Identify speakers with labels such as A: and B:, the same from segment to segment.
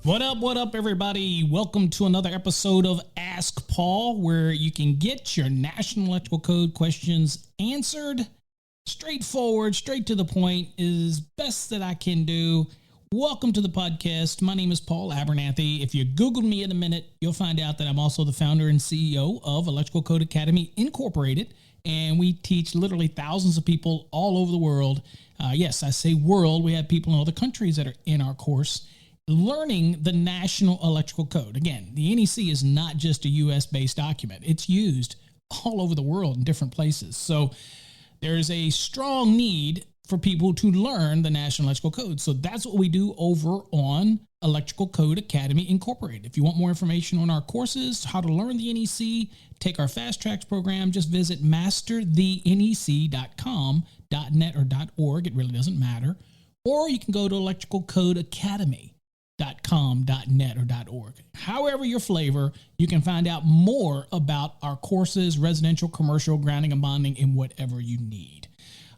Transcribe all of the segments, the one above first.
A: What up, everybody? Welcome to another episode of Ask Paul, where you can get your National Electrical Code questions answered. Straightforward, straight to the point is best that I can do. Welcome to the podcast. My name is Paul Abernathy. If you Google me in a minute, you'll find out that I'm also the founder and CEO of Electrical Code Academy Incorporated, and we teach literally thousands of people all over the world. Yes, I say world. We have people in other countries that are in our course learning the National Electrical Code. Again, the NEC is not just a US-based document. It's used all over the world in different places. So there's a strong need for people to learn the National Electrical Code. So that's what we do over on Electrical Code Academy Incorporated. If you want more information on our courses, how to learn the NEC, take our Fast Tracks program, just visit masterthenec.com.net or .org. It really doesn't matter. Or you can go to electricalcodeacademy.com.net or .org. However your flavor, you can find out more about our courses, residential, commercial, grounding and bonding, and whatever you need.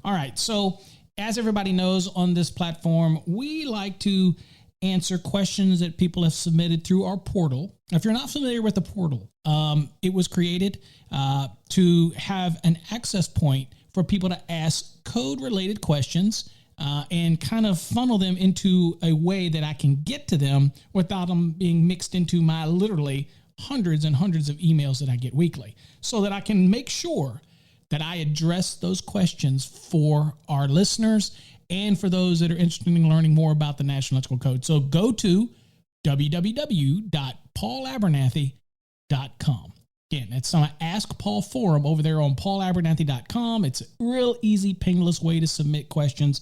A: All right, so as everybody knows on this platform, we like to answer questions that people have submitted through our portal. If you're not familiar with the portal, it was created to have an access point for people to ask code-related questions and kind of funnel them into a way that I can get to them without them being mixed into my literally hundreds and hundreds of emails that I get weekly, so that I can make sure that I address those questions for our listeners and for those that are interested in learning more about the National Electrical Code. So go to www.paulabernathy.com. Again, it's on Ask Paul forum over there on paulabernathy.com. It's a real easy, painless way to submit questions.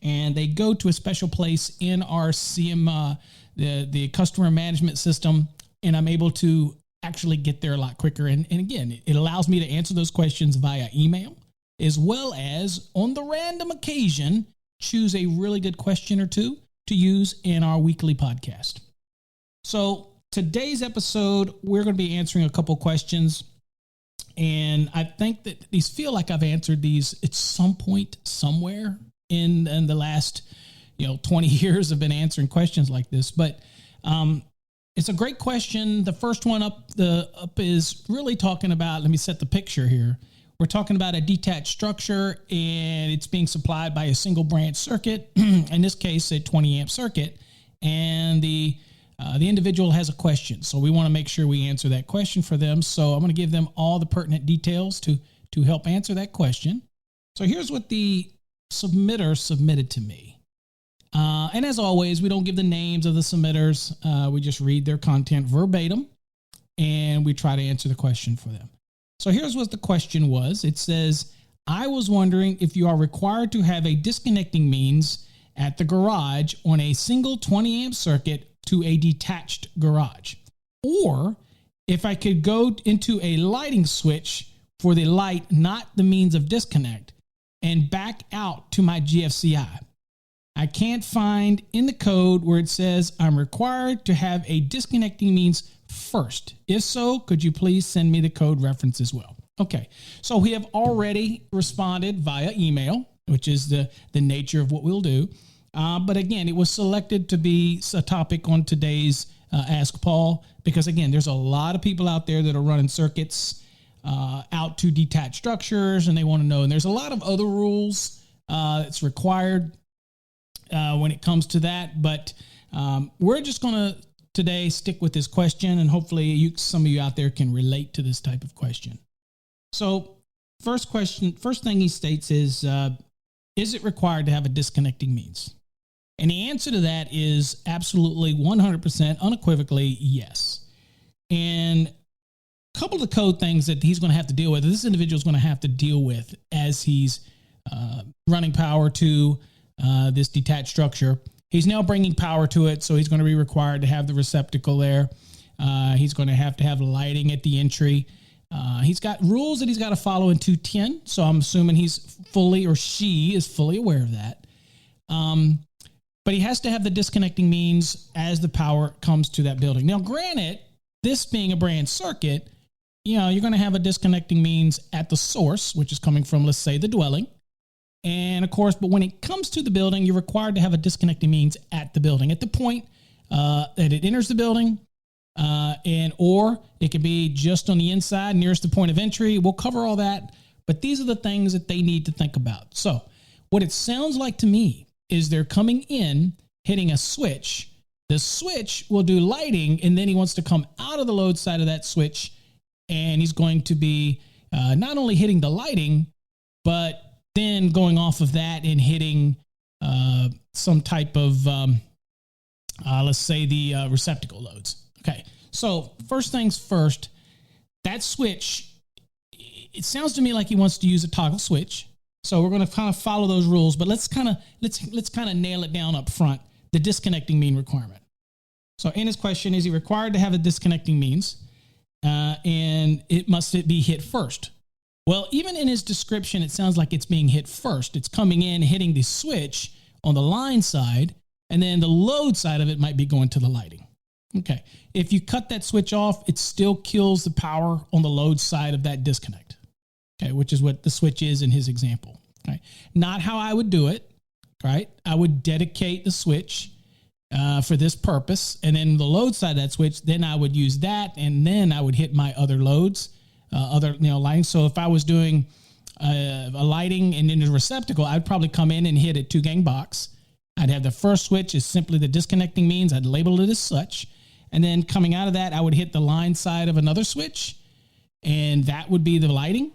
A: And they go to a special place in our CM, the customer management system, and I'm able to actually get there a lot quicker. And again, it allows me to answer those questions via email, as well as on the random occasion, choose a really good question or two to use in our weekly podcast. So today's episode, we're going to be answering a couple questions. And I think that these feel like I've answered these at some point somewhere in the last 20 years. I've been answering questions like this, but it's a great question. The first one up is really talking about, let me set the picture here. We're talking about a detached structure, and it's being supplied by a single branch circuit, in this case, a 20 amp circuit, and the individual has a question. So we want to make sure we answer that question for them. So I'm going to give them all the pertinent details to help answer that question. So here's what the submitter submitted to me. And as always, we don't give the names of the submitters. We just read their content verbatim, and we try to answer the question for them. So here's what the question was. It says, I was wondering if you are required to have a disconnecting means at the garage on a single 20 amp circuit to a detached garage, or if I could go into a lighting switch for the light, not the means of disconnect, and back out to my GFCI. I can't find in the code where it says I'm required to have a disconnecting means first. If so, could you please send me the code reference as well? Okay, so we have already responded via email, which is the nature of what we'll do. But again, it was selected to be a topic on today's Ask Paul, because again, there's a lot of people out there that are running circuits out to detached structures, and they want to know. And there's a lot of other rules that's required when it comes to that. But we're just going to today stick with this question, and hopefully some of you out there can relate to this type of question. So first thing he states is it required to have a disconnecting means? And the answer to that is absolutely 100% unequivocally yes. And a couple of the code things that he's going to have to deal with, this individual is going to have to deal with as he's running power to this detached structure. He's now bringing power to it, so he's going to be required to have the receptacle there. He's going to have lighting at the entry. He's got rules that he's got to follow in 210, so I'm assuming he's she is fully aware of that. But he has to have the disconnecting means as the power comes to that building. Now, granted, this being a branch circuit, you're going to have a disconnecting means at the source, which is coming from, let's say, the dwelling. And of course, but when it comes to the building, you're required to have a disconnecting means at the building, at the point that it enters the building, or it could be just on the inside nearest the point of entry. We'll cover all that, but these are the things that they need to think about. So what it sounds like to me is they're coming in, hitting a switch. The switch will do lighting, and then he wants to come out of the load side of that switch, and he's going to be not only hitting the lighting, but then going off of that and hitting some type of, let's say the receptacle loads. Okay, so first things first, that switch, it sounds to me like he wants to use a toggle switch. So we're going to kind of follow those rules, but let's kind of nail it down up front, the disconnecting mean requirement. So in his question, is he required to have a disconnecting means? And must it be hit first? Well, even in his description, it sounds like it's being hit first. It's coming in, hitting the switch on the line side, and then the load side of it might be going to the lighting. Okay, if you cut that switch off, it still kills the power on the load side of that disconnect. Okay, which is what the switch is in his example. Okay, not how I would do it. Right, I would dedicate the switch for this purpose, and then the load side of that switch, then I would use that, and then I would hit my other loads, lighting. So if I was doing a lighting and then a receptacle, I'd probably come in and hit a 2-gang box. I'd have the first switch is simply the disconnecting means. I'd label it as such. And then coming out of that, I would hit the line side of another switch, and that would be the lighting.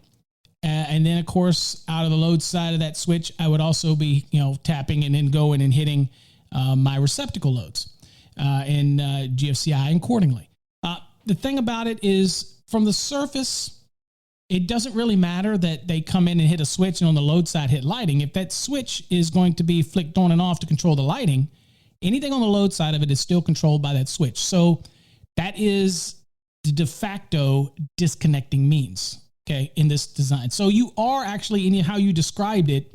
A: And then, of course, out of the load side of that switch, I would also be, tapping and then going and hitting my receptacle loads and GFCI accordingly. The thing about it is, from the surface, it doesn't really matter that they come in and hit a switch and on the load side hit lighting. If that switch is going to be flicked on and off to control the lighting, anything on the load side of it is still controlled by that switch. So that is the de facto disconnecting means, okay, in this design. So you are actually, in how you described it,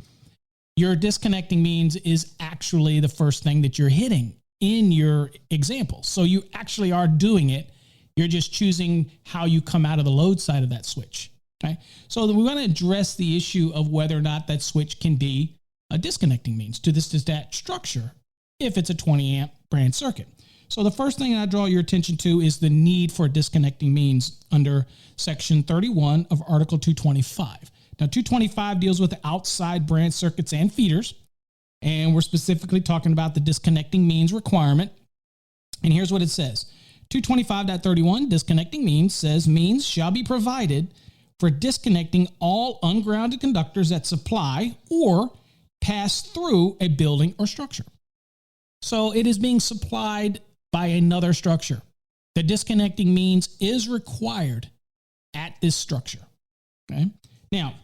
A: your disconnecting means is actually the first thing that you're hitting in your example. So you actually are doing it. You're just choosing how you come out of the load side of that switch. Okay, so we want to address the issue of whether or not that switch can be a disconnecting means to this detached structure if it's a 20 amp branch circuit. So the first thing I draw your attention to is the need for a disconnecting means under section 31 of Article 225. Now, 225 deals with the outside branch circuits and feeders, and we're specifically talking about the disconnecting means requirement. And here's what it says. 225.31 disconnecting means says means shall be provided for disconnecting all ungrounded conductors that supply or pass through a building or structure. So it is being supplied by another structure. The disconnecting means is required at this structure. Okay. Now,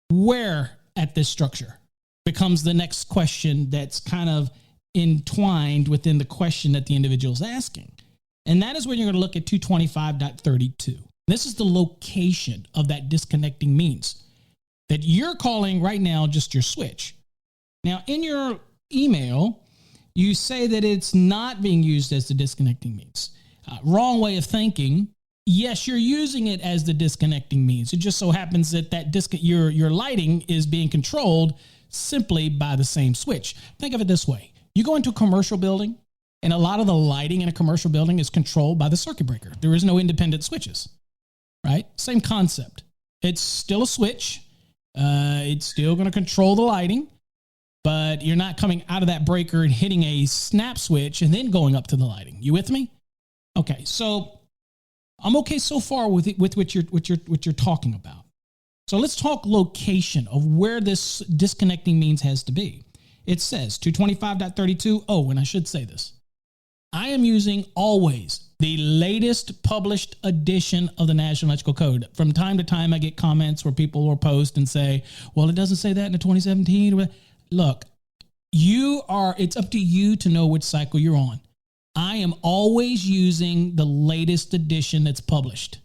A: where at this structure becomes the next question that's kind of entwined within the question that the individual is asking. And that is when you're going to look at 225.32. This is the location of that disconnecting means that you're calling right now just your switch. Now, in your email, you say that it's not being used as the disconnecting means. Wrong way of thinking. Yes, you're using it as the disconnecting means. It just so happens that your lighting is being controlled simply by the same switch. Think of it this way. You go into a commercial building, and a lot of the lighting in a commercial building is controlled by the circuit breaker. There is no independent switches, right? Same concept. It's still a switch. It's still going to control the lighting, but you're not coming out of that breaker and hitting a snap switch and then going up to the lighting. You with me? Okay, so I'm okay so far with what you're talking about. So let's talk location of where this disconnecting means has to be. It says 225.32. Oh, and I should say this. I am using always the latest published edition of the National Electrical Code. From time to time, I get comments where people will post and say, well, it doesn't say that in the 2017. Look, it's up to you to know which cycle you're on. I am always using the latest edition that's published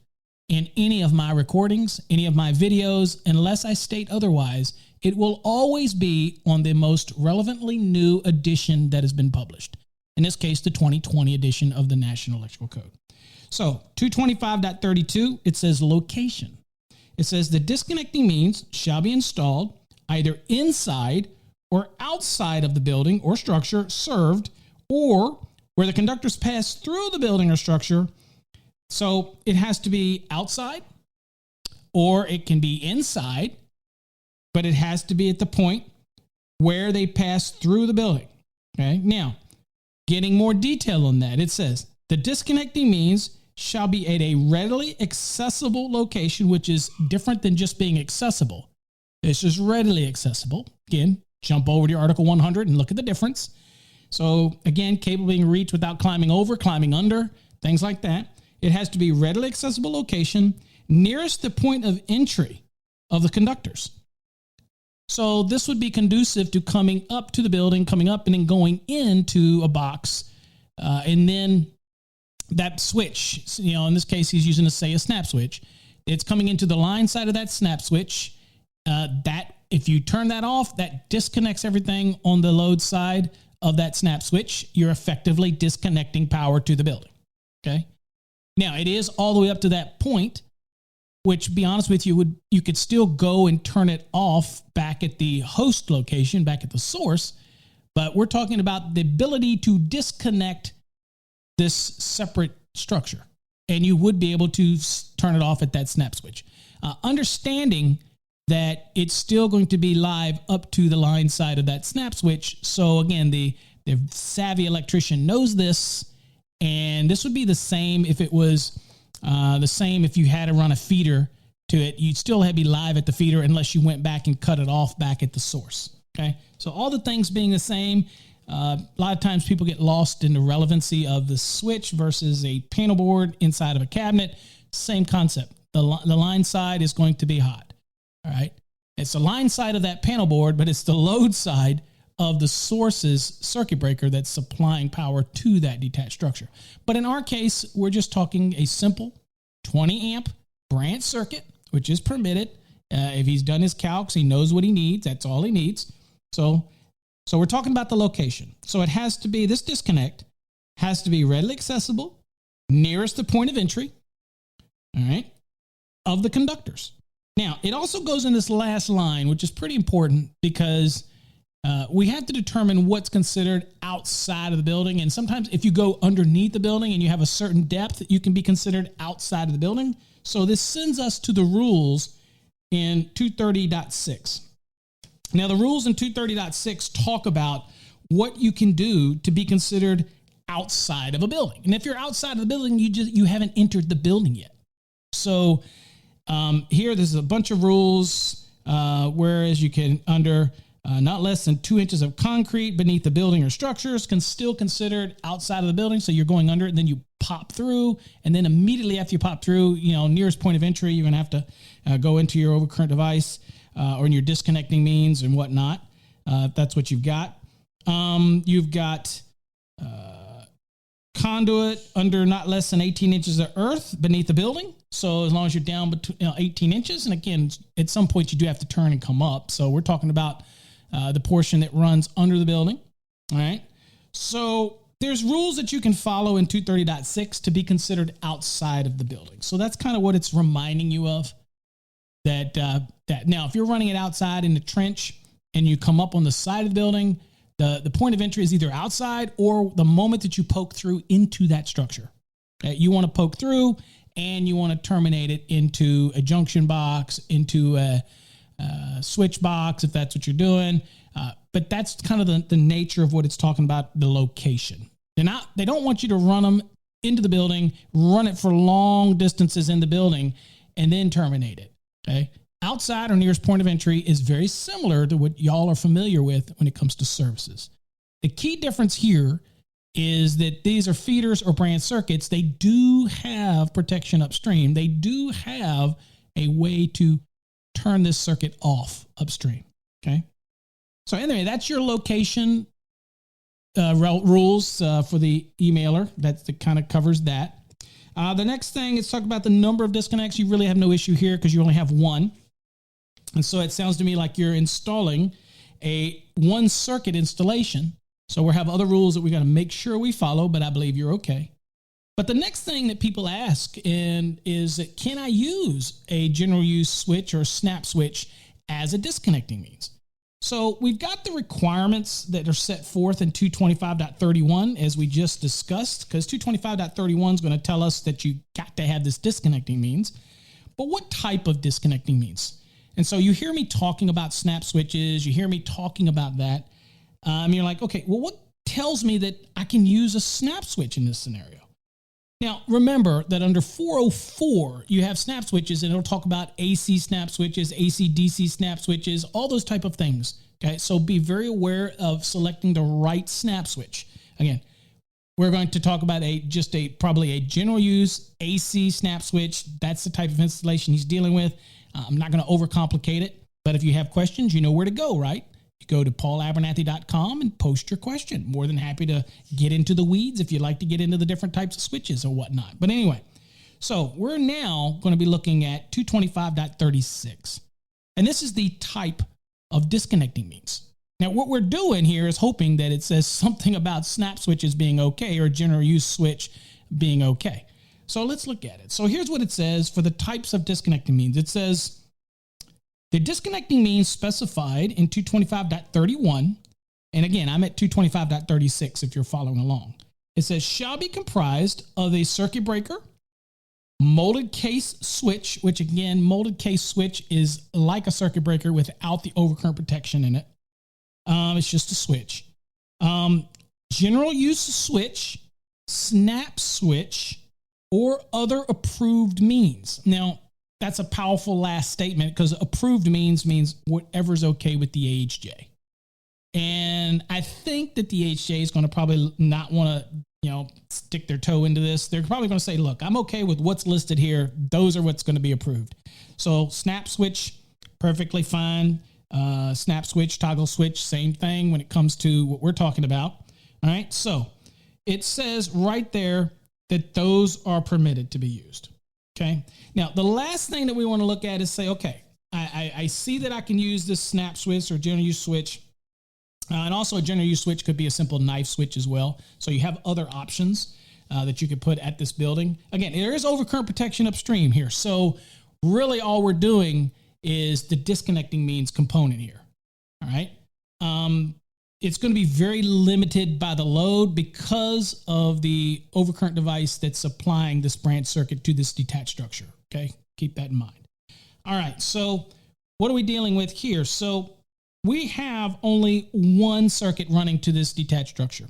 A: in any of my recordings, any of my videos, unless I state otherwise. It will always be on the most relevantly new edition that has been published. In this case, the 2020 edition of the National Electrical Code. So 225.32, it says location. It says the disconnecting means shall be installed either inside or outside of the building or structure served or where the conductors pass through the building or structure. So it has to be outside or it can be inside, but it has to be at the point where they pass through the building. Okay. Now, getting more detail on that, it says the disconnecting means shall be at a readily accessible location, which is different than just being accessible. It's just readily accessible. Again, jump over to your Article 100 and look at the difference. So again, cable being reached without climbing over, climbing under, things like that. It has to be readily accessible location nearest the point of entry of the conductors. So this would be conducive to coming up to the building, coming up and then going into a box. And then that switch, in this case, he's using, say, a snap switch. It's coming into the line side of that snap switch. That if you turn that off, that disconnects everything on the load side of that snap switch. You're effectively disconnecting power to the building. Okay. Now it is all the way up to that point, which, to be honest with you, you could still go and turn it off back at the host location, back at the source. But we're talking about the ability to disconnect this separate structure, and you would be able to turn it off at that snap switch. Understanding that it's still going to be live up to the line side of that snap switch. So again, the savvy electrician knows this, and this would be the same if it was the same if you had to run a feeder to it. You'd still have to be live at the feeder unless you went back and cut it off back at the source. Okay, so all the things being the same, a lot of times people get lost in the relevancy of the switch versus a panel board inside of a cabinet. Same concept. The line side is going to be hot. All right, it's the line side of that panel board, but it's the load side of the source's circuit breaker that's supplying power to that detached structure. But in our case, we're just talking a simple 20 amp branch circuit, which is permitted. If he's done his calcs, he knows what he needs. That's all he needs. So we're talking about the location. So it has to be, this disconnect has to be readily accessible, nearest the point of entry, all right, of the conductors. Now, it also goes in this last line, which is pretty important because we have to determine what's considered outside of the building. And sometimes if you go underneath the building and you have a certain depth, you can be considered outside of the building. So this sends us to the rules in 230.6. Now, the rules in 230.6 talk about what you can do to be considered outside of a building. And if you're outside of the building, you haven't entered the building yet. So here, there's a bunch of rules, whereas you can under not less than 2 inches of concrete beneath the building or structures can still considered outside of the building. So you're going under it, and then you pop through, and then immediately after you pop through, nearest point of entry, you're going to have to go into your overcurrent device or in your disconnecting means and whatnot. That's what you've got. You've got conduit under not less than 18 inches of earth beneath the building. So as long as you're down between 18 inches, and again, at some point you do have to turn and come up. So we're talking about the portion that runs under the building. All right. So there's rules that you can follow in 230.6 to be considered outside of the building. So that's kind of what it's reminding you of. That now, if you're running it outside in the trench and you come up on the side of the building, the point of entry is either outside or the moment that you poke through into that structure. Okay? You want to poke through and you want to terminate it into a junction box, into a switch box, if that's what you're doing. But that's kind of the nature of what it's talking about, the location. They don't want you to run them into the building, run it for long distances in the building, and then terminate it. Okay. Outside or nearest point of entry is very similar to what y'all are familiar with when it comes to services. The key difference here is that these are feeders or branch circuits. They do have protection upstream. They do have a way to turn this circuit off upstream. Okay. So anyway, that's your location rules for the emailer. That kind of covers that. The next thing is talk about the number of disconnects. You really have no issue here because you only have one. And so it sounds to me like you're installing a one circuit installation. So we have other rules that we got to make sure we follow, but I believe you're okay. But the next thing that people ask is, can I use a general use switch or snap switch as a disconnecting means? So we've got the requirements that are set forth in 225.31 as we just discussed, because 225.31 is going to tell us that you got to have this disconnecting means. But what type of disconnecting means? And so you hear me talking about snap switches, you hear me talking about that, and you're like, okay, well, what tells me that I can use a snap switch in this scenario? Now, remember that under 404, you have snap switches, and it'll talk about AC snap switches, AC DC snap switches, all those type of things. Okay, so be very aware of selecting the right snap switch. Again, we're going to talk about probably a general use AC snap switch. That's the type of installation he's dealing with. I'm not going to overcomplicate it, but if you have questions, you know where to go, right? You go to paulabernathy.com and post your question. More than happy to get into the weeds if you'd like to get into the different types of switches or whatnot. But anyway, so we're now going to be looking at 225.36. And this is the type of disconnecting means. Now, what we're doing here is hoping that it says something about snap switches being okay or general use switch being okay. So let's look at it. So here's what it says for the types of disconnecting means. It says, the disconnecting means specified in 225.31, and again, I'm at 225.36 if you're following along. It says, shall be comprised of a circuit breaker, molded case switch, which again, molded case switch is like a circuit breaker without the overcurrent protection in it. It's just a switch. General use switch, snap switch, or other approved means. Now, that's a powerful last statement because approved means whatever's okay with the AHJ. And I think that the AHJ is going to probably not want to, stick their toe into this. They're probably going to say, look, I'm okay with what's listed here. Those are what's going to be approved. So snap switch, perfectly fine. Snap switch, toggle switch, same thing when it comes to what we're talking about. All right. So it says right there that those are permitted to be used. Okay. Now, the last thing that we want to look at is say, okay, I see that I can use this snap switch or general use switch. And also a general use switch could be a simple knife switch as well. So you have other options that you could put at this building. Again, there is overcurrent protection upstream here. So really all we're doing is the disconnecting means component here. All right. It's going to be very limited by the load because of the overcurrent device that's supplying this branch circuit to this detached structure. Okay, keep that in mind. All right, so what are we dealing with here? So we have only one circuit running to this detached structure.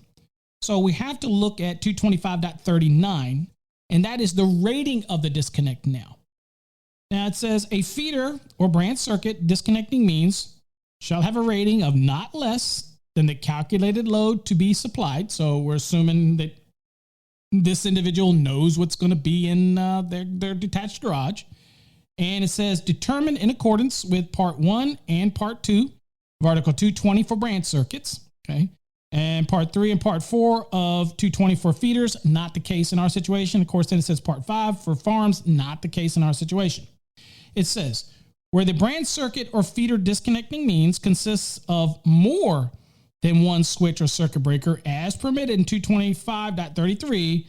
A: So we have to look at 225.39, and that is the rating of the disconnect now. Now it says a feeder or branch circuit disconnecting means shall have a rating of not less than the calculated load to be supplied. So we're assuming that this individual knows what's going to be in their detached garage. And it says determined in accordance with part 1 and part 2 of Article 220 for branch circuits. Okay. And part 3 and part 4 of 220 for feeders, not the case in our situation. Of course, then it says part 5 for farms, not the case in our situation. It says where the branch circuit or feeder disconnecting means consists of more than one switch or circuit breaker as permitted in 225.33,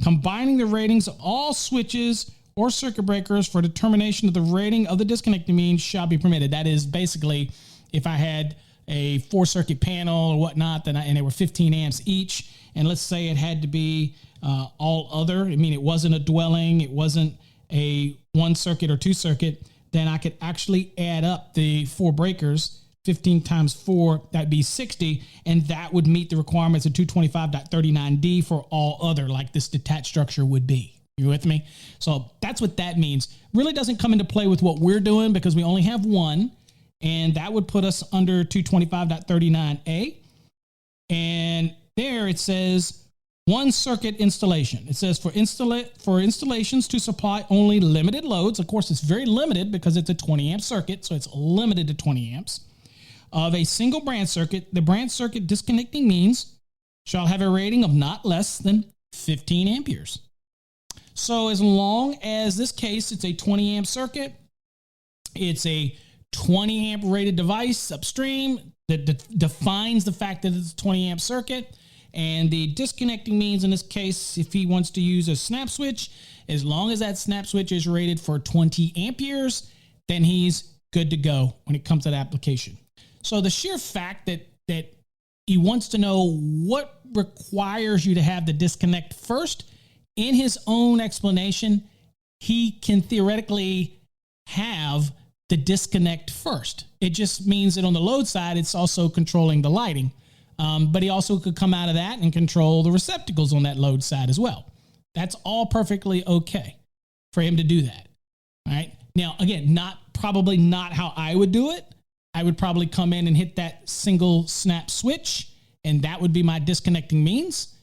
A: combining the ratings of all switches or circuit breakers for determination of the rating of the disconnecting means shall be permitted. That is basically if I had a 4-circuit panel or whatnot, and they were 15 amps each, and let's say it had to be all other, I mean, it wasn't a dwelling, it wasn't a 1-circuit or 2-circuit, then I could actually add up the 4 breakers. 15 times 4, that'd be 60, and that would meet the requirements of 225.39D for all other, like this detached structure would be. You with me? So that's what that means. Really doesn't come into play with what we're doing because we only have one, and that would put us under 225.39A. And there it says 1-circuit installation. It says for installations to supply only limited loads. Of course, it's very limited because it's a 20 amp circuit, so it's limited to 20 amps. Of a single branch circuit, the branch circuit disconnecting means shall have a rating of not less than 15 amperes. So as long as this case, it's a 20 amp circuit, it's a 20 amp rated device upstream that defines the fact that it's a 20 amp circuit, and the disconnecting means in this case, if he wants to use a snap switch, as long as that snap switch is rated for 20 amperes, then he's good to go when it comes to that application. So the sheer fact that he wants to know what requires you to have the disconnect first, in his own explanation, he can theoretically have the disconnect first. It just means that on the load side, it's also controlling the lighting. But he also could come out of that and control the receptacles on that load side as well. That's all perfectly okay for him to do that. All right. Now, again, probably not how I would do it. I would probably come in and hit that single snap switch, and that would be my disconnecting means.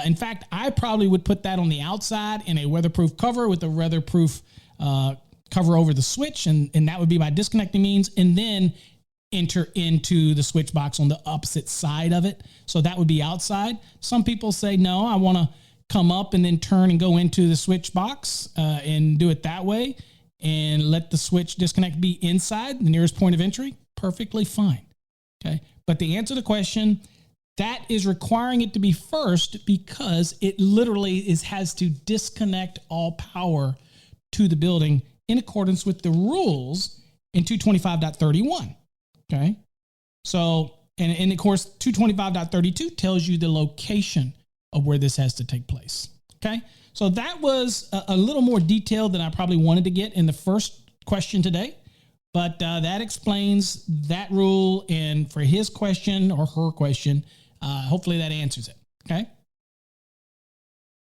A: In fact, I probably would put that on the outside in a weatherproof cover with a weatherproof cover over the switch, and that would be my disconnecting means, and then enter into the switch box on the opposite side of it. So that would be outside. Some people say, no, I want to come up and then turn and go into the switch box and do it that way and let the switch disconnect be inside the nearest point of entry. Perfectly fine. Okay. But to answer the question, that is requiring it to be first because it literally has to disconnect all power to the building in accordance with the rules in 225.31. Okay. So, and of course, 225.32 tells you the location of where this has to take place. Okay. So that was a little more detailed than I probably wanted to get in the first question today. But that explains that rule. And for his question or her question, hopefully that answers it. Okay.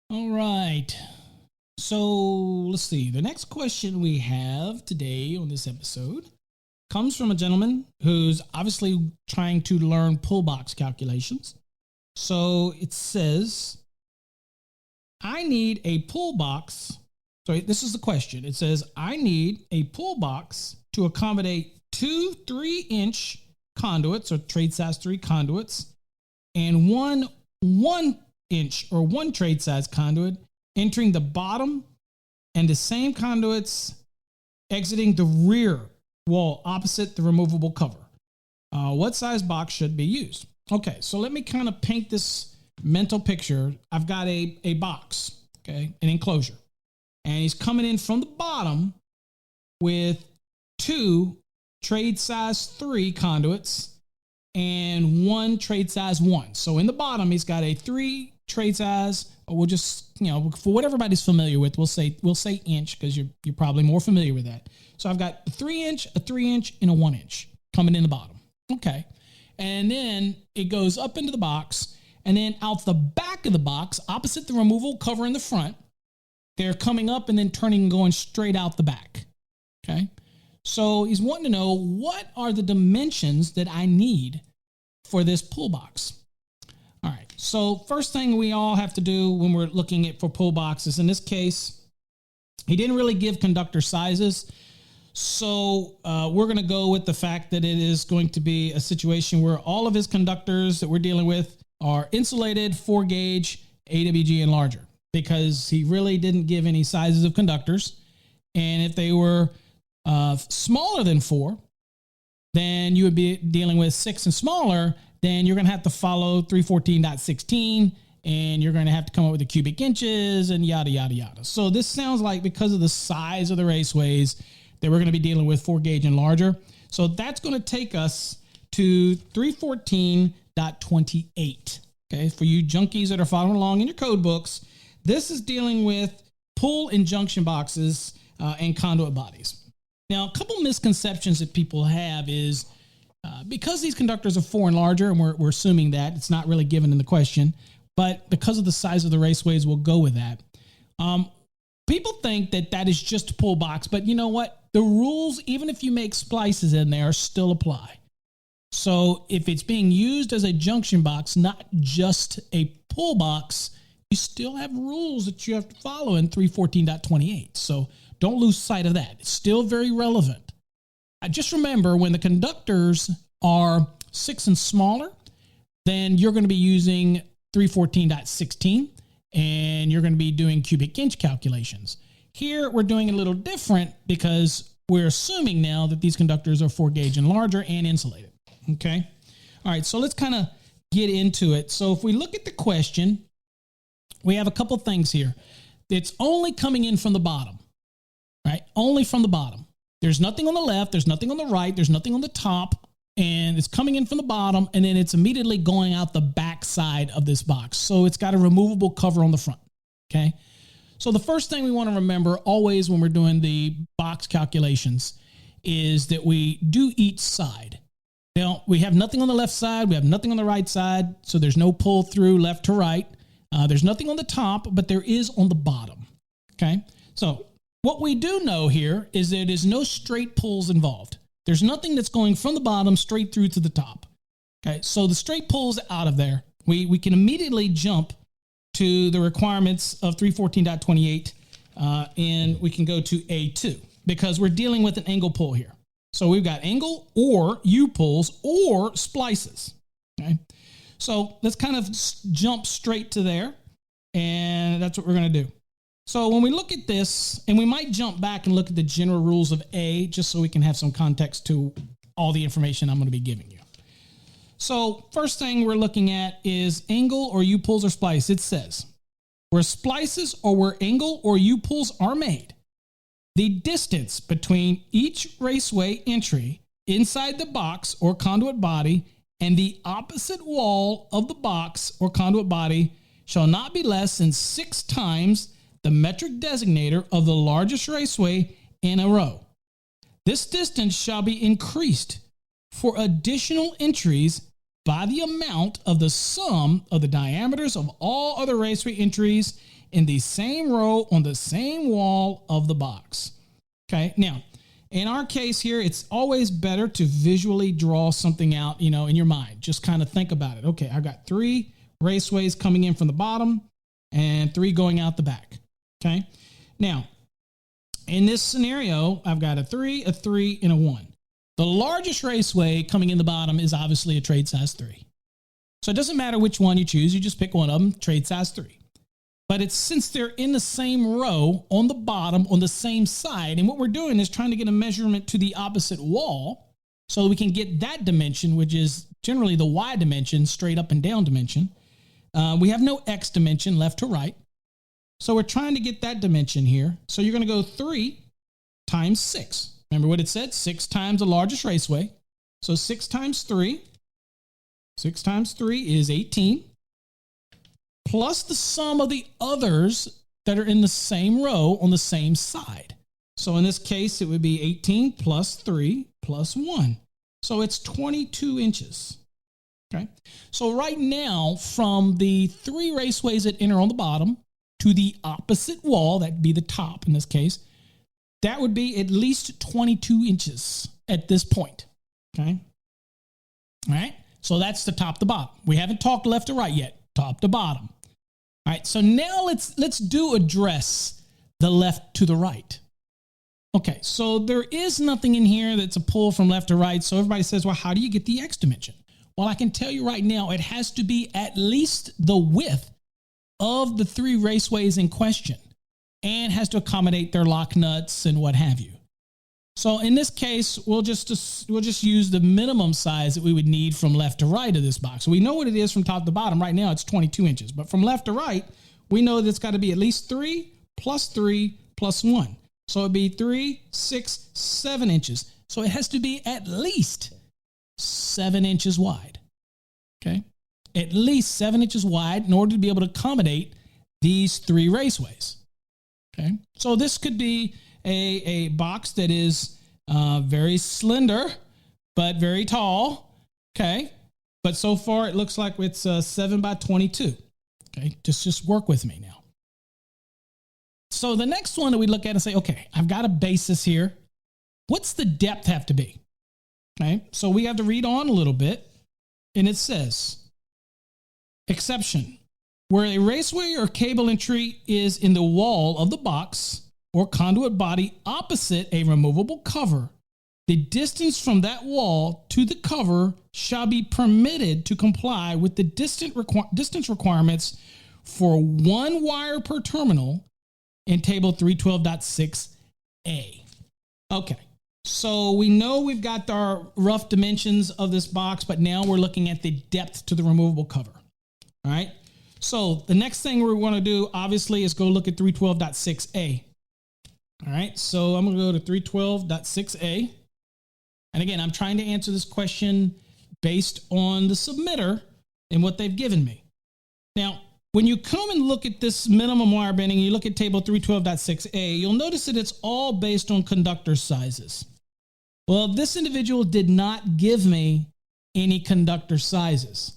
A: All right. So let's see. The next question we have today on this episode comes from a gentleman who's obviously trying to learn pull box calculations. So it says, I need a pull box. So this is the question. It says, I need a pull box to accommodate two 3-inch conduits or trade size 3 conduits and one 1-inch or one trade size conduit entering the bottom and the same conduits exiting the rear wall opposite the removable cover. What size box should be used? Okay, so let me kind of paint this mental picture. I've got a box, okay, an enclosure, and he's coming in from the bottom with 2 trade size 3 conduits and 1 trade size 1. So in the bottom, he's got a 3 trade size, or we'll just, for what everybody's familiar with, we'll say inch because you're probably more familiar with that. So I've got a 3-inch, a 3-inch, and a 1-inch coming in the bottom. Okay. And then it goes up into the box, and then out the back of the box, opposite the removal cover in the front, they're coming up and then turning and going straight out the back. Okay. So he's wanting to know, what are the dimensions that I need for this pull box? All right. So first thing we all have to do when we're looking for pull boxes, in this case, he didn't really give conductor sizes. So we're going to go with the fact that it is going to be a situation where all of his conductors that we're dealing with are insulated, 4-gauge, AWG, and larger, because he really didn't give any sizes of conductors. And if they were smaller than 4, then you would be dealing with 6 and smaller. Then you're going to have to follow 314.16, and you're going to have to come up with the cubic inches and yada, yada, yada. So this sounds like, because of the size of the raceways, that we're going to be dealing with 4-gauge and larger. So that's going to take us to 314.28. Okay, for you junkies that are following along in your code books, this is dealing with pull and junction boxes and conduit bodies. Now, a couple misconceptions that people have is because these conductors are 4 and larger, and we're assuming that it's not really given in the question, but because of the size of the raceways, we'll go with that. People think that is just a pull box, but you know what? The rules, even if you make splices in there, still apply. So if it's being used as a junction box, not just a pull box, you still have rules that you have to follow in 314.28. So don't lose sight of that. It's still very relevant. Just remember, when the conductors are 6 and smaller, then you're going to be using 314.16, and you're going to be doing cubic inch calculations. Here, we're doing a little different because we're assuming now that these conductors are 4-gauge and larger and insulated. Okay. All right. So let's kind of get into it. So if we look at the question, we have a couple things here. It's only coming in from the bottom, right? Only from the bottom. There's nothing on the left. There's nothing on the right. There's nothing on the top. and it's coming in from the bottom, and then it's immediately going out the back side of this box. So it's got a removable cover on the front, okay? So the first thing we want to remember always when we're doing the box calculations is that we do each side. Now, we have nothing on the left side, we have nothing on the right side, so there's no pull through left to right. There's nothing on the top, but there is on the bottom, okay? So what we do know here is there is no straight pulls involved. There's nothing that's going from the bottom straight through to the top. Okay, so the straight pulls out of there. We can immediately jump to the requirements of 314.28 and we can go to A2 because we're dealing with an angle pull here. So we've got angle or U-pulls or splices. Okay, so let's kind of jump straight to there, and that's what we're going to do. So when we look at this, and we might jump back and look at the general rules of A, just so we can have some context to all the information I'm going to be giving you. So first thing we're looking at is angle or U-pulls or splice. It says, where splices or where angle or U-pulls are made, the distance between each raceway entry inside the box or conduit body and the opposite wall of the box or conduit body shall not be less than 6 times the metric designator of the largest raceway in a row. This distance shall be increased for additional entries by the amount of the sum of the diameters of all other raceway entries in the same row on the same wall of the box. Okay, now, in our case here, it's always better to visually draw something out, in your mind. Just kind of think about it. Okay, I've got 3 raceways coming in from the bottom and 3 going out the back. Okay, now, in this scenario, I've got a 3, and a 1. The largest raceway coming in the bottom is obviously a trade size 3. So it doesn't matter which one you choose, you just pick one of them, trade size 3. But since they're in the same row on the bottom on the same side, and what we're doing is trying to get a measurement to the opposite wall so we can get that dimension, which is generally the Y dimension, straight up and down dimension. We have no X dimension left to right. So we're trying to get that dimension here. So you're going to go 3 times 6. Remember what it said? 6 times the largest raceway. So 6 times 3. 6 times 3 is 18. Plus the sum of the others that are in the same row on the same side. So in this case, it would be 18 plus 3 plus 1. So it's 22 inches. Okay. So right now, from the 3 raceways that enter on the bottom to the opposite wall, that'd be the top in this case, that would be at least 22 inches at this point. Okay. All right. So that's the top to bottom. We haven't talked left to right yet. Top to bottom. All right. So now let's address the left to the right. Okay. So there is nothing in here that's a pull from left to right. So everybody says, well, how do you get the X dimension? Well, I can tell you right now, it has to be at least the width of the 3 raceways in question and has to accommodate their lock nuts and what have you. So in this case, we'll just use the minimum size that we would need from left to right of this box. So we know what it is from top to bottom. Right now, it's 22 inches. But from left to right, we know that it's got to be at least 3 plus 3 plus 1. So it'd be 3, 6, 7 inches. So it has to be at least 7 inches wide. Okay? At least 7 inches wide in order to be able to accommodate these 3 raceways. Okay? So this could be a box that is very slender, but very tall. Okay? But so far it looks like it's 7 by 22. Okay? Just work with me now. So the next one that we look at and say, okay, I've got a basis here. What's the depth have to be? Okay? So we have to read on a little bit, and it says, exception, where a raceway or cable entry is in the wall of the box or conduit body opposite a removable cover, the distance from that wall to the cover shall be permitted to comply with the distance requirements for 1 wire per terminal in table 312.6a. Okay. So we know we've got our rough dimensions of this box, but now we're looking at the depth to the removable cover. All right. So the next thing we want to do, obviously, is go look at 312.6a. All right. So I'm going to go to 312.6a. And again, I'm trying to answer this question based on the submitter and what they've given me. Now, when you come and look at this minimum wire bending, you look at table 312.6a, you'll notice that it's all based on conductor sizes. Well, this individual did not give me any conductor sizes.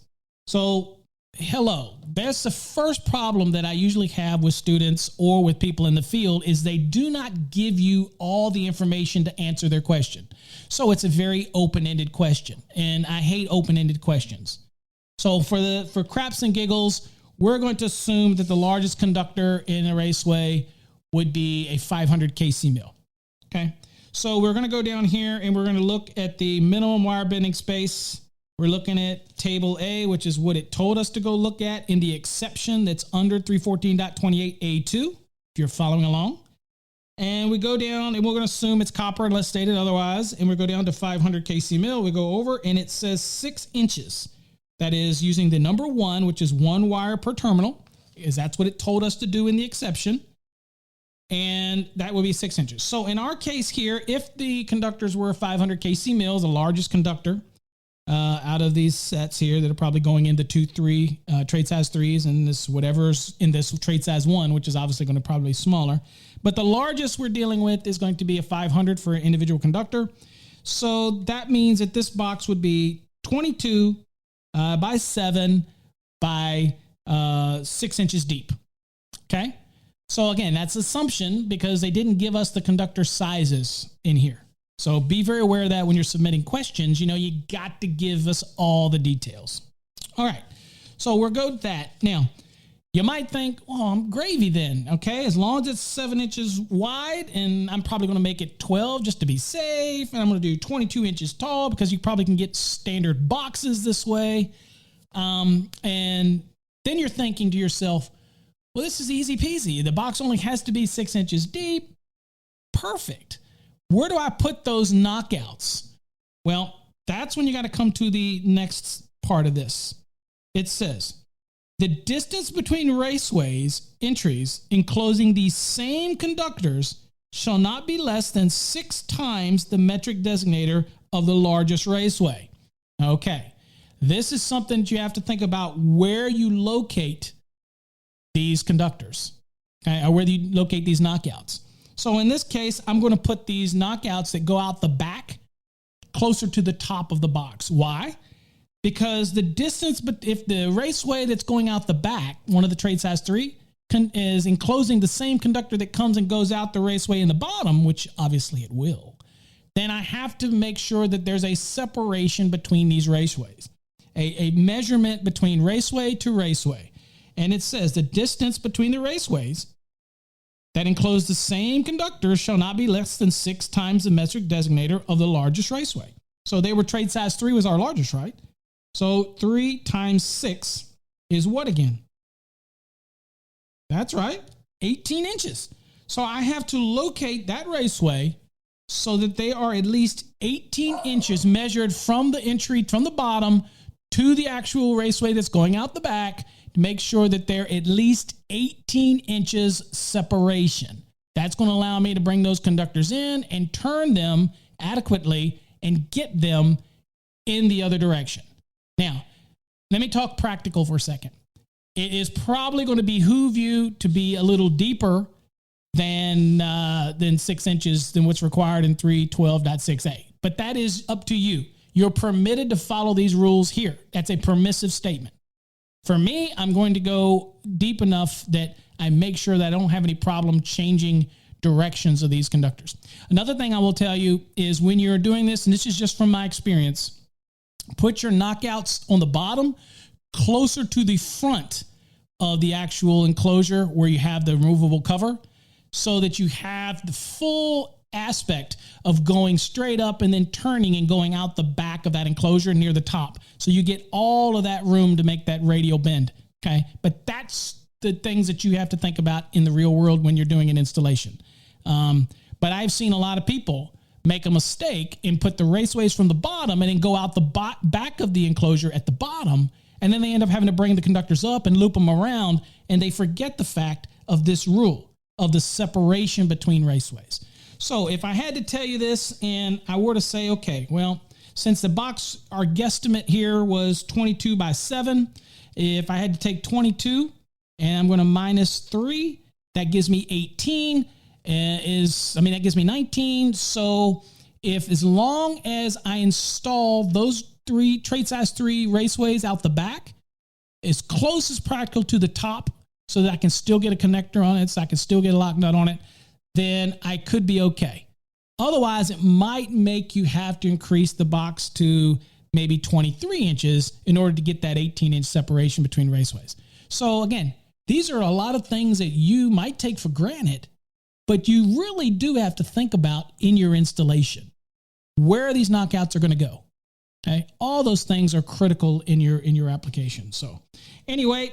A: So, hello, that's the first problem that I usually have with students or with people in the field is they do not give you all the information to answer their question. So it's a very open-ended question, and I hate open-ended questions. So for craps and giggles, we're going to assume that the largest conductor in a raceway would be a 500 kc mill. Okay, so we're going to go down here and we're going to look at the minimum wire bending space. We're looking at table A, which is what it told us to go look at in the exception that's under 314.28A2, if you're following along. And we go down and we're going to assume it's copper unless stated otherwise. And we go down to 500 kc mill. We go over and it says 6 inches. That is using the number 1, which is 1 wire per terminal, is that's what it told us to do in the exception. And that would be 6 inches. So in our case here, if the conductors were 500 kc mil, the largest conductor out of these sets here that are probably going into 3 trade size 3s and this whatever's in this trade size 1, which is obviously going to probably be smaller. But the largest we're dealing with is going to be a 500 for an individual conductor. So that means that this box would be 22 by 7 by 6 inches deep. Okay. So again, that's assumption because they didn't give us the conductor sizes in here. So be very aware of that when you're submitting questions. You know, you got to give us all the details. All right. So we'll go with that. Now, you might think, well, I'm gravy then. Okay. As long as it's 7 inches wide, and I'm probably going to make it 12 just to be safe. And I'm going to do 22 inches tall because you probably can get standard boxes this way. And then you're thinking to yourself, well, this is easy peasy. The box only has to be 6 inches deep. Perfect. Where do I put those knockouts? Well, that's when you got to come to the next part of this. It says, the distance between raceways entries enclosing these same conductors shall not be less than 6 times the metric designator of the largest raceway. Okay, this is something that you have to think about where you locate these conductors, okay, or where you locate these knockouts. So in this case, I'm going to put these knockouts that go out the back closer to the top of the box. Why? Because the distance, but if the raceway that's going out the back, one of the trade size 3, is enclosing the same conductor that comes and goes out the raceway in the bottom, which obviously it will, then I have to make sure that there's a separation between these raceways, a measurement between raceway to raceway. And it says the distance between the raceways that enclose the same conductor shall not be less than 6 times the metric designator of the largest raceway. So they were trade size 3 was our largest, right? So 3 times 6 is what again? That's right, 18 inches. So I have to locate that raceway so that they are at least 18 inches measured from the entry, from the bottom to the actual raceway that's going out the back, to make sure that they're at least 18 inches separation. That's going to allow me to bring those conductors in and turn them adequately and get them in the other direction. Now, let me talk practical for a second. It is probably going to behoove you to be a little deeper than 6 inches than what's required in 312.6a. But that is up to you. You're permitted to follow these rules here. That's a permissive statement. For me, I'm going to go deep enough that I make sure that I don't have any problem changing directions of these conductors. Another thing I will tell you is when you're doing this, and this is just from my experience, put your knockouts on the bottom closer to the front of the actual enclosure where you have the removable cover so that you have the full aspect of going straight up and then turning and going out the back of that enclosure near the top. So you get all of that room to make that radial bend. Okay. But that's the things that you have to think about in the real world when you're doing an installation. But I've seen a lot of people make a mistake and put the raceways from the bottom and then go out the back of the enclosure at the bottom. And then they end up having to bring the conductors up and loop them around. And they forget the fact of this rule of the separation between raceways. So if I had to tell you this and I were to say, okay, well, since the box, our guesstimate here was 22 by 7, if I had to take 22 and I'm going to minus 3, that gives me 18, that gives me 19. So as long as I install those 3 trade size 3 raceways out the back, as close as practical to the top so that I can still get a connector on it, so I can still get a lock nut on it, then I could be okay. Otherwise, it might make you have to increase the box to maybe 23 inches in order to get that 18-inch separation between raceways. So again, these are a lot of things that you might take for granted, but you really do have to think about in your installation. Where these knockouts are going to go. Okay, all those things are critical in your application. So anyway,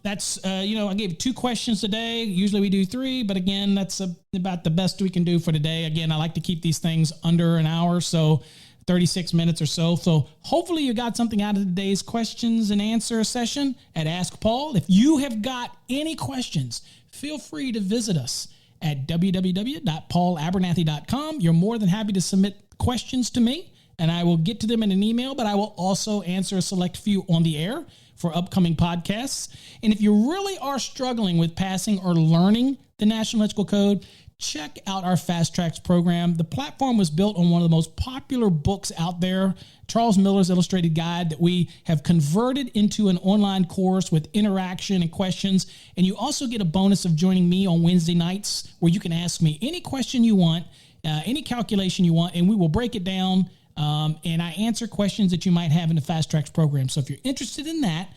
A: that's I gave 2 questions today. Usually we do 3, but again, that's about the best we can do for today. Again, I like to keep these things under an hour, so 36 minutes or so. So hopefully you got something out of today's questions and answer session at Ask Paul. If you have got any questions, feel free to visit us at www.paulabernathy.com. You're more than happy to submit questions to me, and I will get to them in an email, but I will also answer a select few on the air for upcoming podcasts. And if you really are struggling with passing or learning the National Electrical Code, check out our Fast Tracks program. The platform was built on one of the most popular books out there, Charles Miller's Illustrated Guide, that we have converted into an online course with interaction and questions. And you also get a bonus of joining me on Wednesday nights, where you can ask me any question you want, any calculation you want, and we will break it down. And I answer questions that you might have in the Fast Tracks program. So if you're interested in that,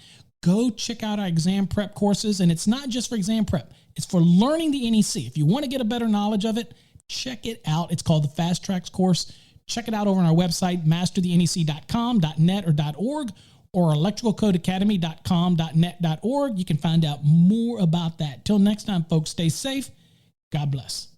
A: go check out our exam prep courses. And it's not just for exam prep. It's for learning the NEC. If you want to get a better knowledge of it, check it out. It's called the Fast Tracks course. Check it out over on our website, masterthenec.com, .net or .org, or electricalcodeacademy.com, .net, .org. You can find out more about that. Till next time, folks, stay safe. God bless.